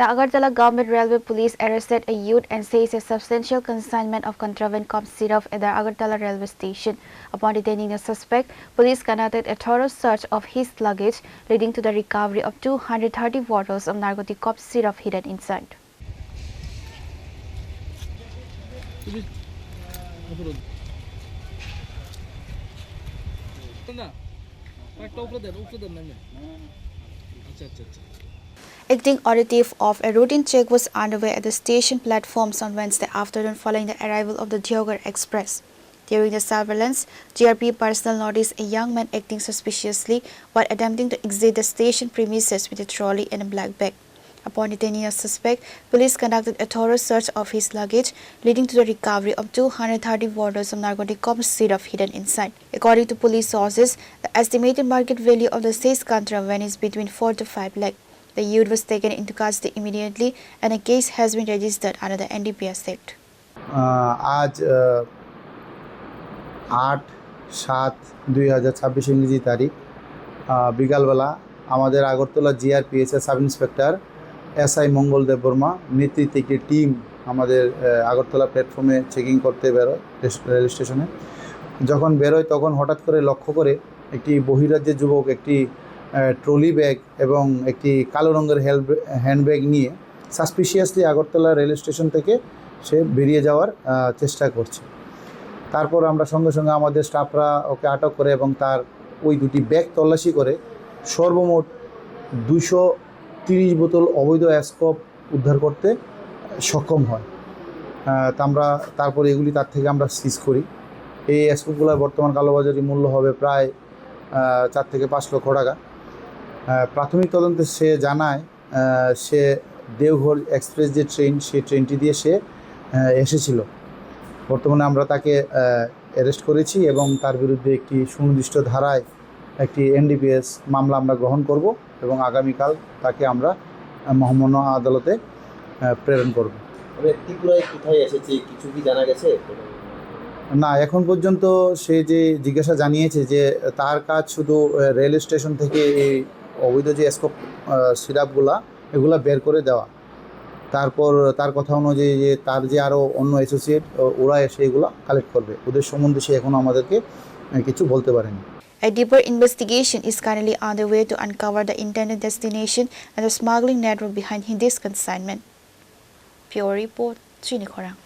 The Agartala Government Railway Police arrested a youth and seized a substantial consignment of contraband cough syrup at the Agartala railway station. Upon detaining the suspect, police conducted a thorough search of his luggage, leading to the recovery of 230 bottles of narcotic cough syrup hidden inside. Acting auditive of a routine check was underway at the station platforms on Wednesday afternoon following the arrival of the Deoghar Express. During the surveillance, GRP personnel noticed a young man acting suspiciously while attempting to exit the station premises with a trolley and a black bag. Upon detaining the suspect, police conducted a thorough search of his luggage, leading to the recovery of 230 bottles of narcotic cough syrup hidden inside. According to police sources, the estimated market value of the seized contraband is between 4 to 5 lakh. The youth was taken into custody immediately and a case has been registered under the NDPS Act. आज 8/7/2026 ইংরেজি তারিখ বিকালবেলা আমাদের Agartala জিআরপিএসের sub inspector SI মঙ্গল দেব বর্মা নেতৃত্বে একটি team আমাদের আগরতলা প্ল্যাটফর্মে checking করতে বেরোয় রেল স্টেশনে। যখন বেরোয় তখন হঠাৎ করে লক্ষ্য করে একটি বহিরাজ্যের যুবক একটি ট্রলি ব্যাগ এবং একটি কালো রঙের হ্যান্ডব্যাগ নিয়ে সাসপিশিয়াসলি আগরতলা রেল স্টেশন থেকে সে বেরিয়ে যাওয়ার চেষ্টা করছে। তারপর আমরা সঙ্গে সঙ্গে আমাদের স্টাফরা ওকে আটক করে এবং তার ওই দুটি ব্যাগ তল্লাশি করে সর্বমোট 230 বোতল অবৈধ অ্যাসকপ উদ্ধার করতে সক্ষম হয়। আমরা তারপরে এগুলি তার থেকে আমরা সিজ করি। এই অ্যাসকপগুলোর বর্তমান কালোবাজারি মূল্য হবে প্রায় 4 থেকে 5 লক্ষ টাকা। প্রাথমিক তদন্তে সে জানায় সে দেওঘর এক্সপ্রেস যে ট্রেন সেই ট্রেনটি দিয়ে সে এসেছিল। বর্তমানে আমরা তাকে অ্যারেস্ট করেছি এবং তার বিরুদ্ধে একটি সুনির্দিষ্ট ধারায় একটি এনডিপিএস মামলা আমরা গ্রহণ করব এবং আগামীকাল তাকে আমরা মহামান্য আদালতে প্রেরণ করব। ত্রিপুরায় কোথায় এসেছে কিছু কি জানা গেছে? না, এখন পর্যন্ত সে যে জিজ্ঞাসা জানিয়েছে যে তার কাজ শুধু রেল স্টেশন থেকে এই অবৈধ যে স্কোপ সিরাপগুলা এগুলা বের করে দেওয়া। তারপর তার কথা অনুযায়ী যে তার যে আরও অন্য অ্যাসোসিয়েট ওরা এসে এগুলো কালেক্ট করবে। ওদের সম্বন্ধে সে এখন আমাদেরকে কিছু বলতে পারেনি। A deeper investigation is currently underway to uncover the intended destination and the smuggling network behind this consignment. Pure Report, Chini Khorang.